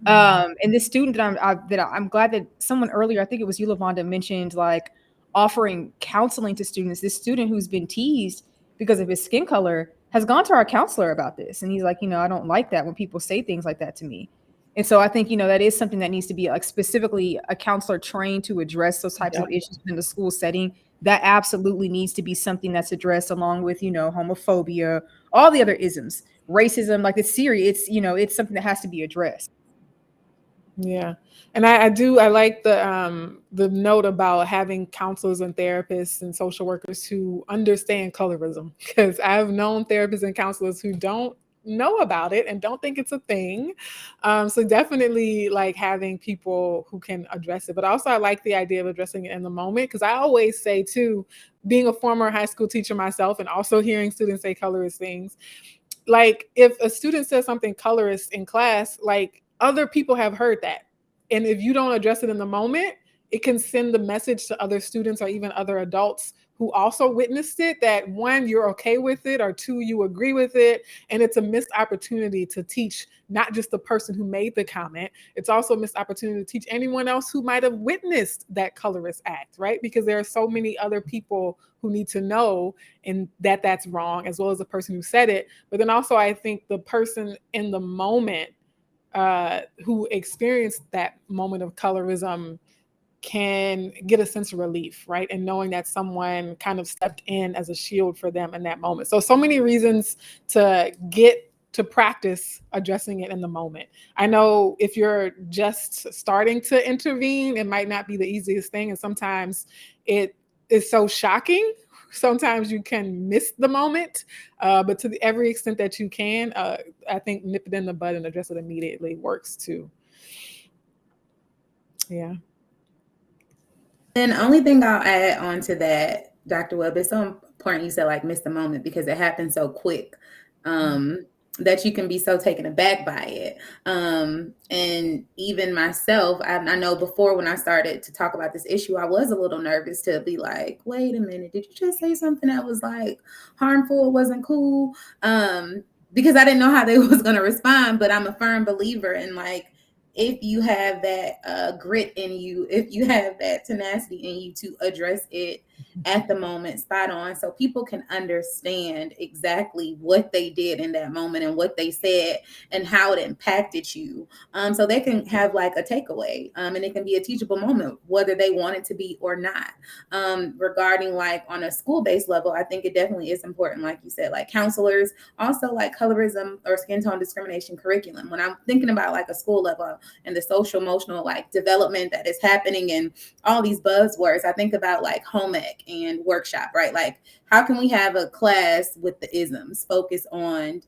And this student that I'm glad that someone earlier, I think it was you, Lavoughnda, mentioned, like, offering counseling to students. This student who's been teased because of his skin color has gone to our counselor about this. And he's like, I don't like that when people say things like that to me. And so I think, that is something that needs to be, like, specifically a counselor trained to address those types of issues in the school setting. That absolutely needs to be something that's addressed, along with, homophobia, all the other isms, racism. Like, it's serious. It's something that has to be addressed. Yeah. And I like the note about having counselors and therapists and social workers who understand colorism, because I've known therapists and counselors who don't know about it and don't think it's a thing. So definitely, like, having people who can address it. But also I like the idea of addressing it in the moment, because I always say too, being a former high school teacher myself and also hearing students say colorist things, like, if a student says something colorist in class, like, other people have heard that. And if you don't address it in the moment, it can send the message to other students or even other adults who also witnessed it that, one, you're okay with it, or two, you agree with it. And it's a missed opportunity to teach not just the person who made the comment, it's also a missed opportunity to teach anyone else who might have witnessed that colorist act, right? Because there are so many other people who need to know and that that's wrong, as well as the person who said it. But then also I think the person in the moment who experienced that moment of colorism can get a sense of relief, right? And knowing that someone kind of stepped in as a shield for them in that moment. So many reasons to get to practice addressing it in the moment. I know if you're just starting to intervene, it might not be the easiest thing. And sometimes it is so shocking. Sometimes you can miss the moment, but to every extent that you can, I think nip it in the bud and address it immediately works too. Yeah. And the only thing I'll add on to that, Dr. Webb, is so important you said, like, miss the moment, because it happens so quick that you can be so taken aback by it. And even myself, I know before, when I started to talk about this issue, I was a little nervous to be like, wait a minute, did you just say something that was, like, harmful? It wasn't cool? Because I didn't know how they was going to respond. But I'm a firm believer in, like, if you have that grit in you, if you have that tenacity in you to address it at the moment, spot on, so people can understand exactly what they did in that moment and what they said and how it impacted you, so they can have, like, a takeaway, and it can be a teachable moment, whether they want it to be or not. Regarding, like, on a school-based level, I think it definitely is important, like you said, like, counselors, also, like, colorism or skin tone discrimination curriculum. When I'm thinking about, like, a school level and the social emotional, like, development that is happening and all these buzzwords, I think about, like, home ec and workshop, right? Like, how can we have a class with the isms focus on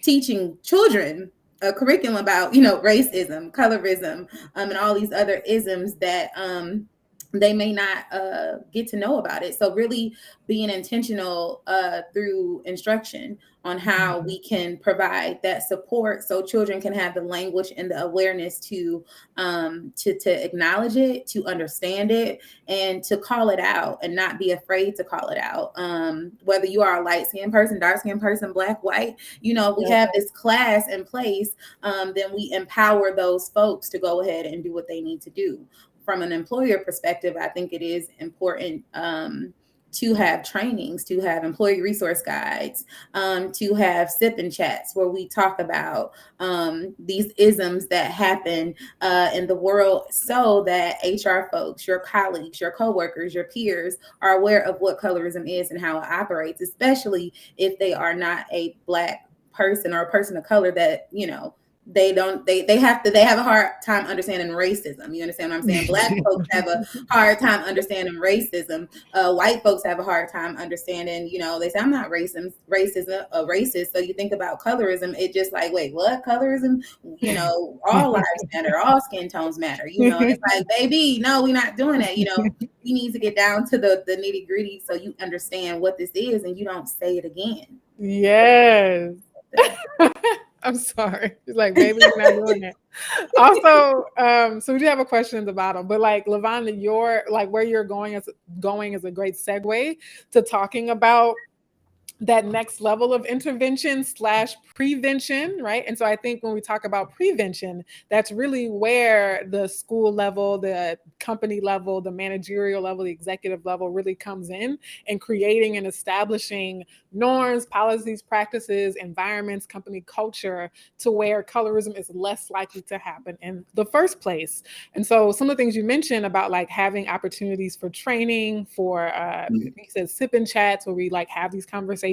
teaching children a curriculum about, racism, colorism, and all these other isms that they may not get to know about it. So really being intentional through instruction on how we can provide that support so children can have the language and the awareness to acknowledge it, to understand it, and to call it out and not be afraid to call it out. Whether you are a light-skinned person, dark-skinned person, black, white, if we have this class in place, then we empower those folks to go ahead and do what they need to do. From an employer perspective, I think it is important to have trainings, to have employee resource guides, to have sip and chats where we talk about these isms that happen in the world, so that HR folks, your colleagues, your coworkers, your peers are aware of what colorism is and how it operates, especially if they are not a Black person or a person of color that, they have a hard time understanding racism. You understand what I'm saying? Black folks have a hard time understanding racism. White folks have a hard time understanding, they say, I'm not racist. So you think about colorism, it just like, wait, what? Colorism? All lives matter, all skin tones matter, and it's like, baby, no, we're not doing that. We need to get down to the nitty gritty so you understand what this is and you don't say it again. Yes. I'm sorry. It's like, baby, we're not doing it. Also, so we do have a question at the bottom, but like Lavoughnda, your like where you're going is a great segue to talking about that next level of intervention / prevention, right? And so I think when we talk about prevention, that's really where the school level, the company level, the managerial level, the executive level really comes in, and creating and establishing norms, policies, practices, environments, company culture to where colorism is less likely to happen in the first place. And so some of the things you mentioned about like having opportunities for training, for you said sip and chats where we like have these conversations.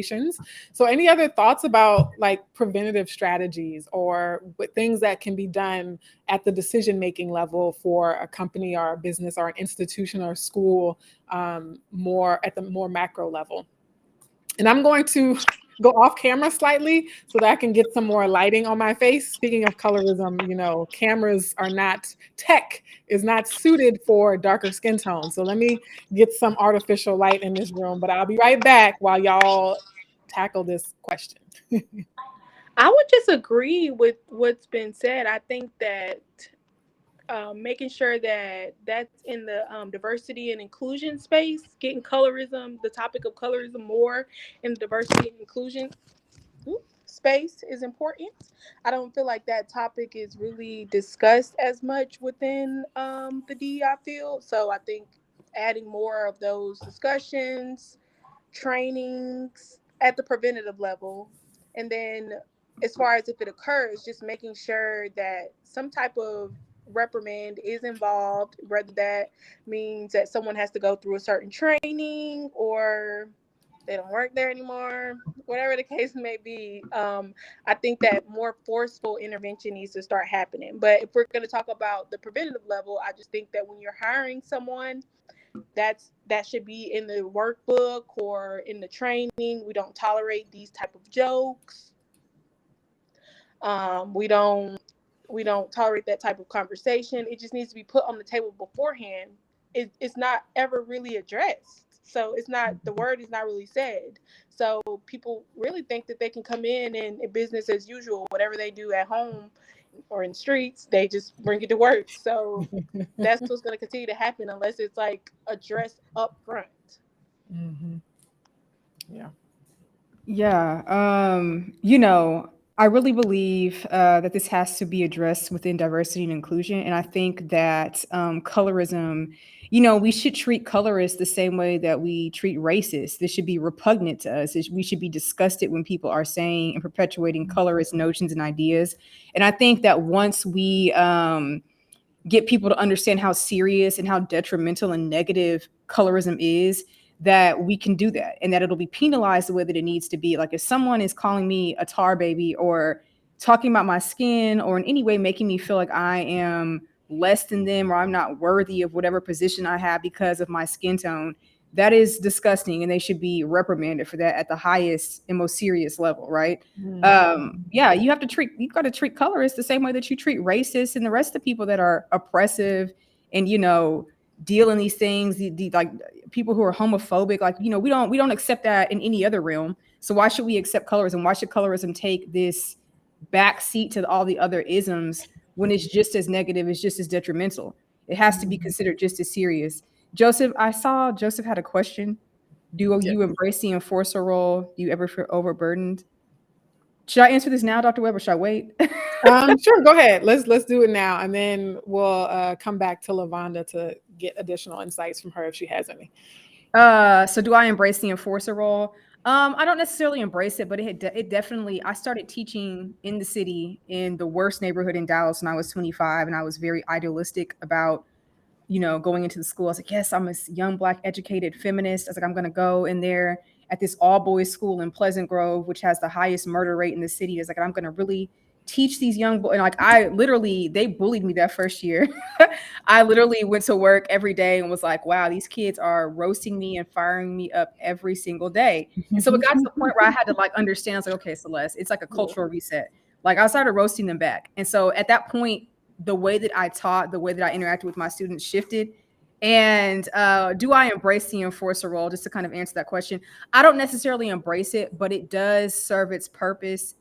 So any other thoughts about like preventative strategies or things that can be done at the decision-making level for a company or a business or an institution or a school, more at the more macro level? And I'm going to go off camera slightly so that I can get some more lighting on my face. Speaking of colorism, cameras are not, tech is not suited for darker skin tones. So let me get some artificial light in this room, but I'll be right back while y'all tackle this question. I would just agree with what's been said. I think that making sure that that's in the diversity and inclusion space, getting colorism, the topic of colorism more in the diversity and inclusion space is important. I don't feel like that topic is really discussed as much within the DEI field. So I think adding more of those discussions, trainings at the preventative level, and then as far as if it occurs, just making sure that some type of reprimand is involved, whether that means that someone has to go through a certain training or they don't work there anymore, whatever the case may be. I think that more forceful intervention needs to start happening. But if we're going to talk about the preventative level, I just think that when you're hiring someone, that should be in the workbook or in the training. We don't tolerate these type of jokes. We don't tolerate that type of conversation. It just needs to be put on the table beforehand. It's not ever really addressed. So it's not, the word is not really said. So people really think that they can come in and business as usual, whatever they do at home or in the streets, they just bring it to work. So that's what's going to continue to happen unless it's like addressed up front. Mm-hmm. Yeah. Yeah. I really believe that this has to be addressed within diversity and inclusion. And I think that colorism, we should treat colorists the same way that we treat racists. This should be repugnant to us. We should be disgusted when people are saying and perpetuating colorist notions and ideas. And I think that once we get people to understand how serious and how detrimental and negative colorism is, that we can do that and that it'll be penalized the way that it needs to be. Like if someone is calling me a tar baby or talking about my skin or in any way making me feel like I am less than them or I'm not worthy of whatever position I have because of my skin tone, that is disgusting and they should be reprimanded for that at the highest and most serious level, right? Yeah, you've got to treat colorists the same way that you treat racists and the rest of the people that are oppressive and deal in these things, the like people who are homophobic, like, you know, we don't accept that in any other realm. So why should we accept colorism? Why should colorism take this backseat to all the other isms when it's just as negative, it's just as detrimental? It has to be considered just as serious. Joseph, I saw Joseph had a question. Do you embrace the enforcer role? Do you ever feel overburdened? Should I answer this now, Dr. Webb, or should I wait? Sure, go ahead. Let's do it now, and then we'll come back to Lavoughnda to get additional insights from her if she has any. So do I embrace the enforcer role? I don't necessarily embrace it, but it definitely. I started teaching in the city in the worst neighborhood in Dallas when I was 25, and I was very idealistic about, you know, going into the school. I was like, yes, I'm a young Black educated feminist. I was like, I'm going to go in there at this all boys school in Pleasant Grove, which has the highest murder rate in the city. It's like, I'm going to really teach these young boys. And like, they bullied me that first year. I literally went to work every day and was like, wow, these kids are roasting me and firing me up every single day. And so it got to the point where I had to like understand, I was like, okay, Celeste, it's like a cultural reset. Like I started roasting them back. And so at that point, the way that I taught, the way that I interacted with my students shifted. And do I embrace the enforcer role? Just to kind of answer that question, I don't necessarily embrace it, but it does serve its purpose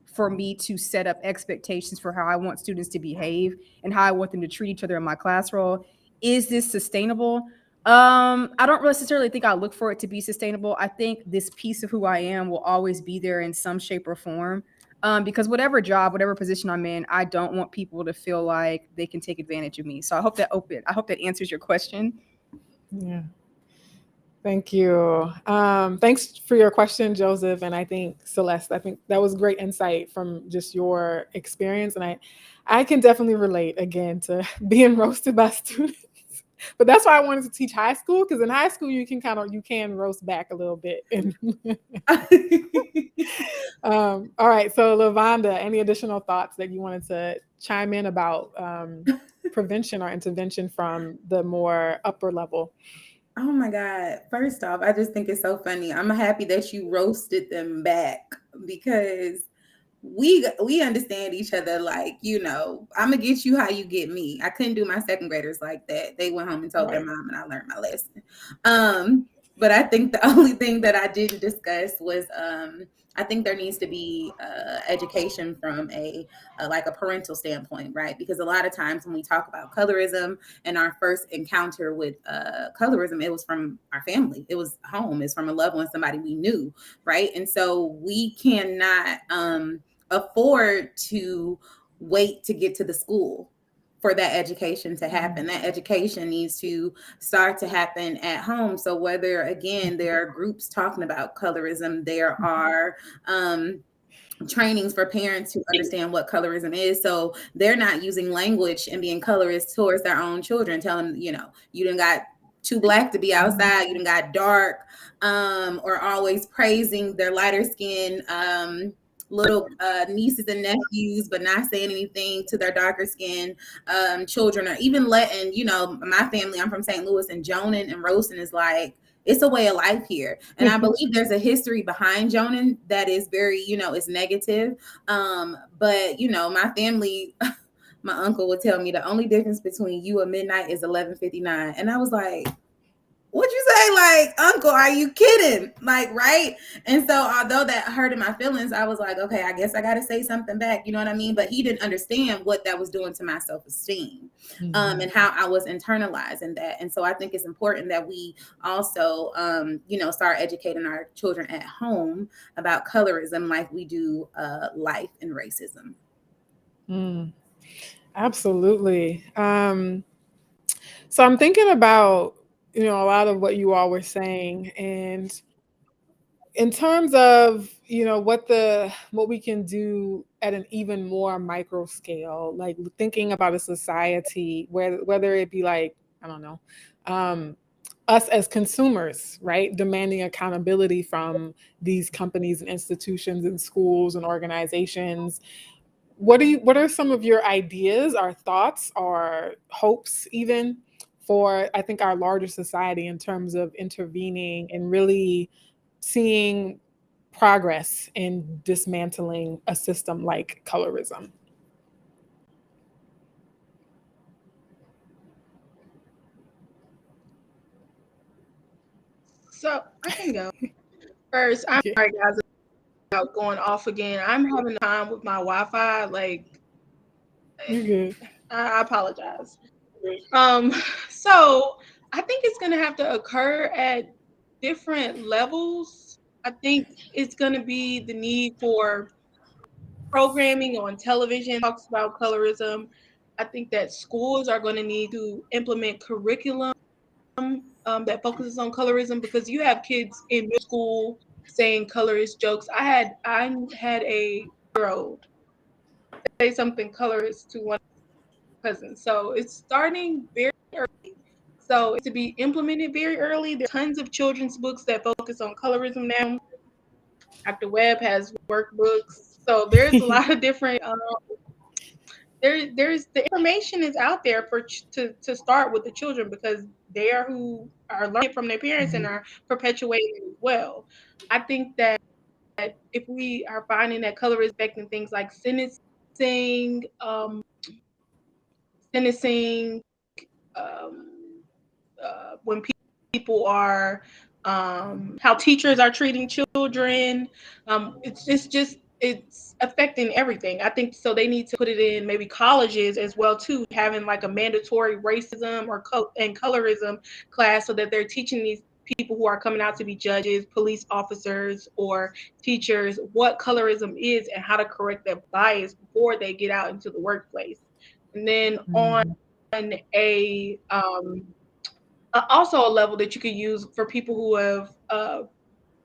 for me to set up expectations for how I want students to behave and how I want them to treat each other in my class role. Is this sustainable? I don't necessarily think I look for it to be sustainable. I think this piece of who I am will always be there in some shape or form. Because whatever job, whatever position I'm in, I don't want people to feel like they can take advantage of me. So I hope that answers your question. Yeah. Thank you. Thanks for your question, Joseph. And I think Celeste, I think that was great insight from just your experience. And I can definitely relate again to being roasted by students. But that's why I wanted to teach high school, because in high school you can roast back a little bit. All right. So Lavoughnda, any additional thoughts that you wanted to chime in about prevention or intervention from the more upper level? Oh my God. First off, I just think it's so funny. I'm happy that you roasted them back, because we understand each other. Like, you know, I'm gonna get you how you get me. I couldn't do my second graders like that. They went home and told their mom, and I learned my lesson. But I think the only thing that I didn't discuss was I think there needs to be education from a like a parental standpoint, right? Because a lot of times when we talk about colorism and our first encounter with colorism, it was from our family. It was home. It's from a loved one, somebody we knew, right? And so we cannot afford to wait to get to the school for that education to happen. That education needs to start to happen at home. So whether, again, there are groups talking about colorism, there are trainings for parents to understand what colorism is, so they're not using language and being colorist towards their own children, telling them, you know, you done got too Black to be outside, you done got dark, or always praising their lighter skin little nieces and nephews, but not saying anything to their darker skin children, or even letting, you know, my family, I'm from St. Louis, and joning and roasting is like, it's a way of life here. And I believe there's a history behind joning that is very, you know, it's negative. But, you know, my family, my uncle would tell me the only difference between you and midnight is 11:59. And I was like, what'd you say? Like, uncle, are you kidding? Like, right? And so although that hurted my feelings, I was like, okay, I guess I got to say something back. You know what I mean? But he didn't understand what that was doing to my self-esteem, and how I was internalizing that. And so I think it's important that we also, you know, start educating our children at home about colorism like we do life and racism. Absolutely. So I'm thinking about, you know, a lot of what you all were saying, and in terms of, you know, what we can do at an even more micro scale, like thinking about a society whether it be like, I don't know, us as consumers, right, demanding accountability from these companies and institutions and schools and organizations. What are some of your ideas or thoughts or hopes even for, I think, our larger society in terms of intervening and really seeing progress in dismantling a system like colorism? So I can go first. I'm Yeah. sorry, guys, about going off again. I'm having a time with my Wi-Fi. Like, You're good. I apologize. So I think it's gonna have to occur at different levels. I think it's gonna be the need for programming on television talks about colorism. I think that schools are going to need to implement curriculum that focuses on colorism, because you have kids in middle school saying colorist jokes. I had a year-old say something colorist to one cousin. So it's starting very early. So it's to be implemented very early. There are tons of children's books that focus on colorism now. Dr. Webb has workbooks. So there's a lot of different there's the information is out there for to start with the children, because they are who are learning from their parents and are perpetuating it as well. I think that if we are finding that color is affecting things like sentencing, um, when people are how teachers are treating children. It's affecting everything. I think so. They need to put it in maybe colleges as well too, having like a mandatory racism and colorism class, so that they're teaching these people who are coming out to be judges, police officers, or teachers what colorism is and how to correct that bias before they get out into the workplace. And then on a also a level that you could use for people who have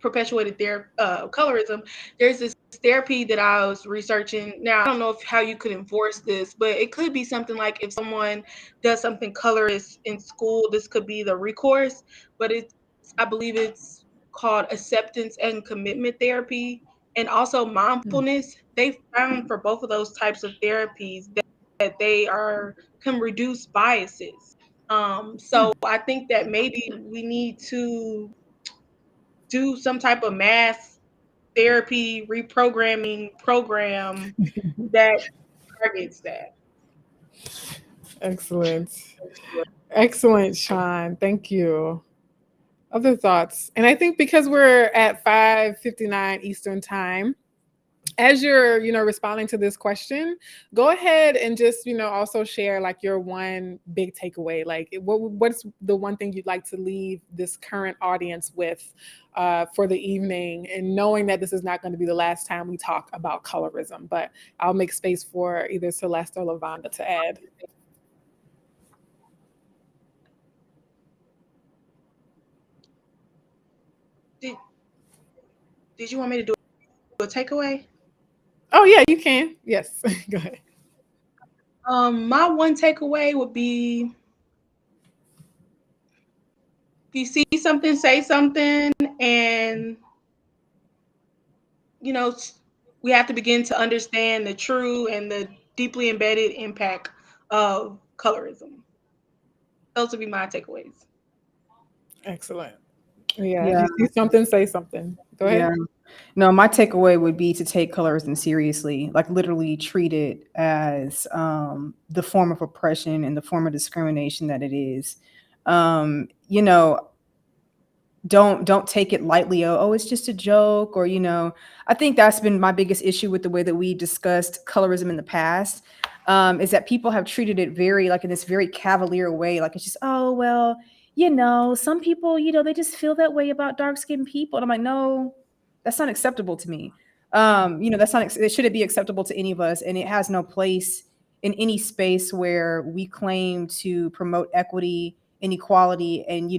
perpetuated their colorism. There's this therapy that I was researching. Now, I don't know how you could enforce this, but it could be something like if someone does something colorist in school, this could be the recourse. But I believe it's called acceptance and commitment therapy, and also mindfulness. They found for both of those types of therapies that they can reduce biases. So I think that maybe we need to do some type of mass therapy reprogramming program that targets that. Excellent. Excellent, Shawn. Thank you. Other thoughts? And I think because we're at 5:59 Eastern time, as you're responding to this question, go ahead and just also share like your one big takeaway. Like what's the one thing you'd like to leave this current audience with for the evening, and knowing that this is not going to be the last time we talk about colorism. But I'll make space for either Celeste or Lavoughnda to add. Did you want me to do a takeaway? Oh yeah, you can. Yes. Go ahead. My one takeaway would be, if you see something, say something, and we have to begin to understand the true and the deeply embedded impact of colorism. Those would be my takeaways. Excellent. Yeah. If you see something, say something. Go ahead. Yeah. No, my takeaway would be to take colorism seriously, like literally treat it as the form of oppression and the form of discrimination that it is. You know, don't take it lightly. Oh, it's just a joke, or I think that's been my biggest issue with the way that we discussed colorism in the past, is that people have treated it very like in this very cavalier way, like it's just, oh well, some people, they just feel that way about dark skinned people, and I'm like, no, that's not acceptable to me. That's not, it shouldn't be acceptable to any of us, and it has no place in any space where we claim to promote equity and equality, and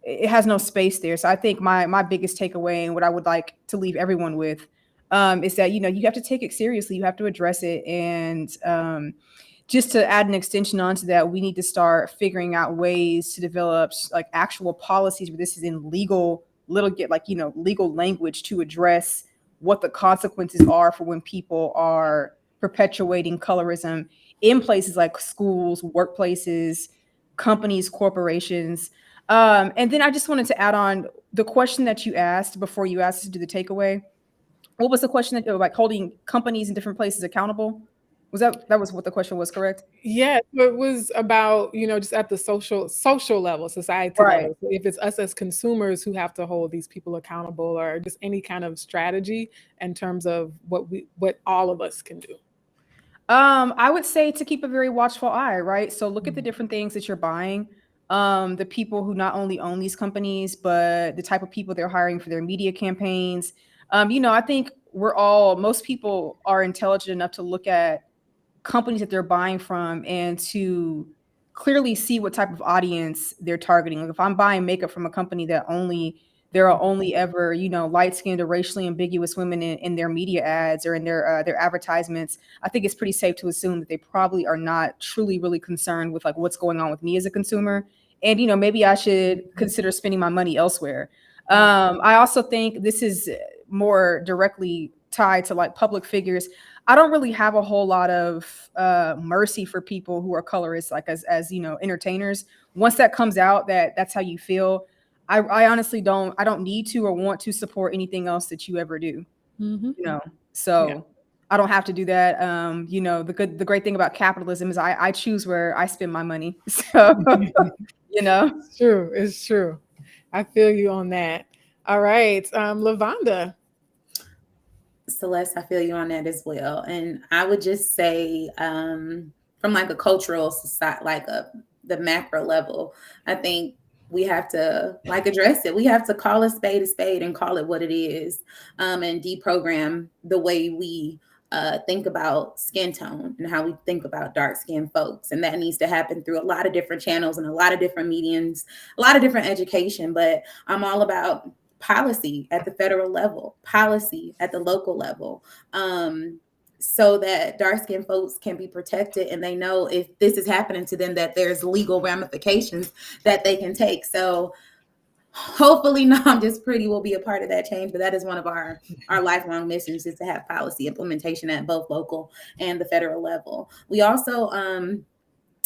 it has no space there. So I think my biggest takeaway, and what I would like to leave everyone with, is that you have to take it seriously. You have to address it, and just to add an extension onto that, we need to start figuring out ways to develop like actual policies where this is in legal language, to address what the consequences are for when people are perpetuating colorism in places like schools, workplaces, companies, corporations. And then I just wanted to add on the question that you asked before you asked us to do the takeaway. What was the question that, like, holding companies in different places accountable? That was what the question was, correct? Yeah, so it was about, just at the social level, society Right. level. So if it's us as consumers who have to hold these people accountable, or just any kind of strategy in terms of what all of us can do. I would say to keep a very watchful eye, right? So look at the different things that you're buying. The people who not only own these companies, but the type of people they're hiring for their media campaigns. I think most people are intelligent enough to look at companies that they're buying from and to clearly see what type of audience they're targeting. Like if I'm buying makeup from a company that there are only ever, light-skinned or racially ambiguous women in their media ads or in their advertisements, I think it's pretty safe to assume that they probably are not truly really concerned with like what's going on with me as a consumer. And maybe I should consider spending my money elsewhere. I also think this is more directly tied to like public figures. I don't really have a whole lot of mercy for people who are colorists, like as entertainers. Once that comes out that's how you feel, I honestly don't. I don't need to or want to support anything else that you ever do. Mm-hmm. So Yeah. I don't have to do that. The great thing about capitalism is I choose where I spend my money. So It's true. It's true. I feel you on that. All right, Lavoughnda. Celeste, I feel you on that as well. And I would just say, from like a cultural society, the macro level, I think we have to like address it. We have to call a spade and call it what it is, and deprogram the way we think about skin tone and how we think about dark skinned folks. And that needs to happen through a lot of different channels and a lot of different mediums, a lot of different education. But I'm all about policy at the federal level, policy at the local level, so that dark-skinned folks can be protected and they know if this is happening to them that there's legal ramifications that they can take. So hopefully No, I'm Just Pretty will be a part of that change, but that is one of our lifelong missions, is to have policy implementation at both local and the federal level. We also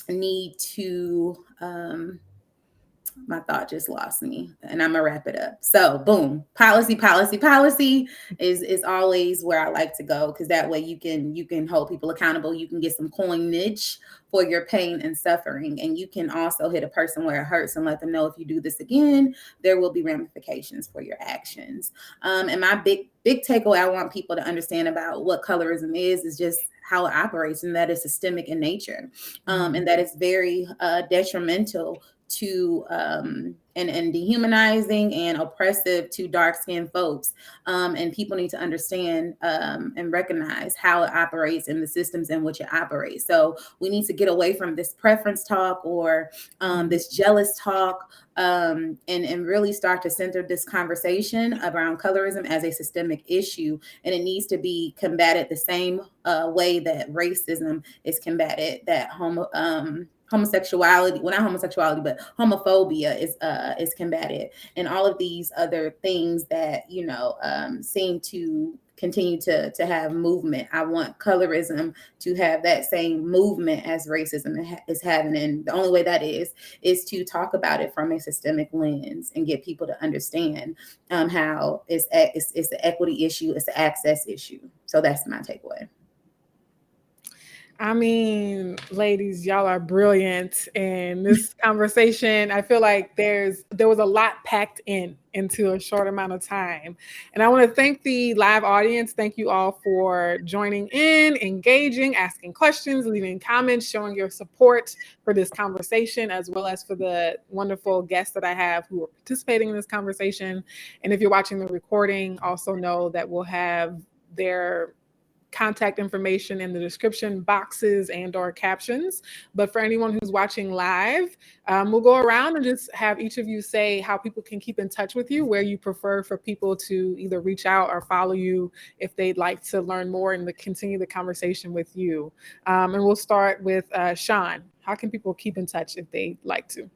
need to my thought just lost me, and I'm gonna wrap it up. So boom, policy is always where I like to go, because that way you can hold people accountable. You can get some coinage for your pain and suffering, and you can also hit a person where it hurts and let them know if you do this again, there will be ramifications for your actions. And my big takeaway I want people to understand about what colorism is just how it operates, and that is systemic in nature, and that is very detrimental to and dehumanizing and oppressive to dark-skinned folks. And people need to understand and recognize how it operates and the systems in which it operates. So we need to get away from this preference talk or this jealous talk, and really start to center this conversation around colorism as a systemic issue. And it needs to be combated the same way that racism is combated, that homosexuality, well, not homosexuality, but homophobia is combated, and all of these other things that seem to continue to have movement. I want colorism to have that same movement as racism is having, and the only way that is to talk about it from a systemic lens and get people to understand how it's the equity issue, it's the access issue. So that's my takeaway. I mean, ladies, y'all are brilliant in this conversation. I feel like there was a lot packed into a short amount of time. And I want to thank the live audience. Thank you all for joining in, engaging, asking questions, leaving comments, showing your support for this conversation, as well as for the wonderful guests that I have who are participating in this conversation. And if you're watching the recording, also know that we'll have their contact information in the description boxes and or captions. But for anyone who's watching live, we'll go around and just have each of you say how people can keep in touch with you, where you prefer for people to either reach out or follow you if they'd like to learn more and continue the conversation with you. And we'll start with Shawn. How can people keep in touch if they'd like to?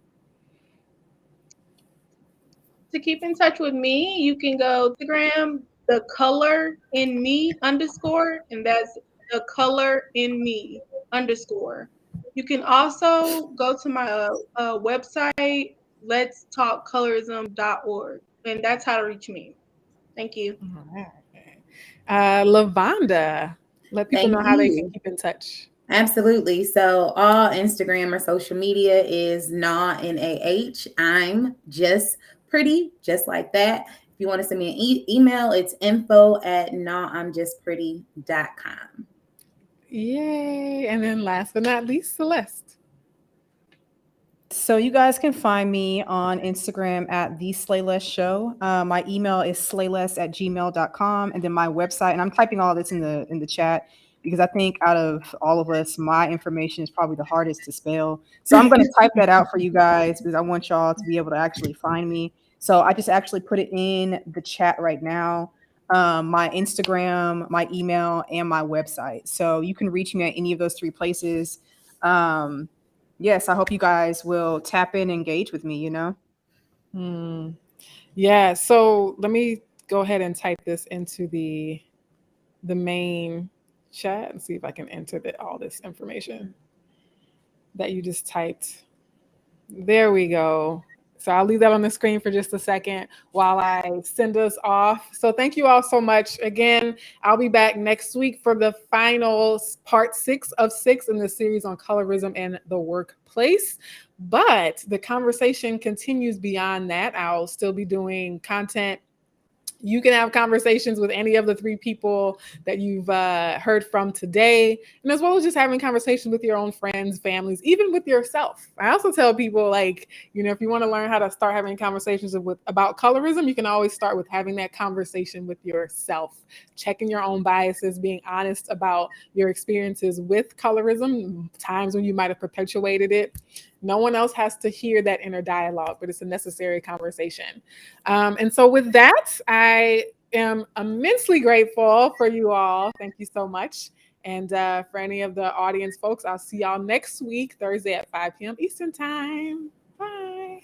To keep in touch with me, you can go to Instagram, the color in me _ and that's the color in me _ You can also go to my website, letstalkcolorism.org, and that's how to reach me. Thank you. All right. Lavoughnda. Let people know how they can keep in touch. Absolutely. So all Instagram or social media is Nah NAH. I'm just pretty, just like that. If you want to send me an email, it's info@nahimjustpretty.com. Yay. And then last but not least, Celeste. So you guys can find me on Instagram at the Slayyyleste Show. My email is slayyyleste@gmail.com, and then my website. And I'm typing all this in the chat because I think out of all of us, my information is probably the hardest to spell. So I'm going to type that out for you guys because I want y'all to be able to actually find me. So I just actually put it in the chat right now. My Instagram, my email, and my website. So you can reach me at any of those three places. Yes, I hope you guys will tap in and engage with me, Yeah, so let me go ahead and type this into the main chat and see if I can enter all this information that you just typed. There we go. So I'll leave that on the screen for just a second while I send us off. So thank you all so much. Again, I'll be back next week for the final part 6 of 6 in the series on colorism and the workplace. But the conversation continues beyond that. I'll still be doing content. You can have conversations with any of the 3 people that you've heard from today, and as well as just having conversations with your own friends, families, even with yourself. I also tell people, like, if you want to learn how to start having conversations about colorism, you can always start with having that conversation with yourself, checking your own biases, being honest about your experiences with colorism, times when you might have perpetuated it. No one else has to hear that inner dialogue, but it's a necessary conversation. And so with that, I am immensely grateful for you all. Thank you so much. And for any of the audience folks, I'll see y'all next week, Thursday at 5 p.m. Eastern Time. Bye.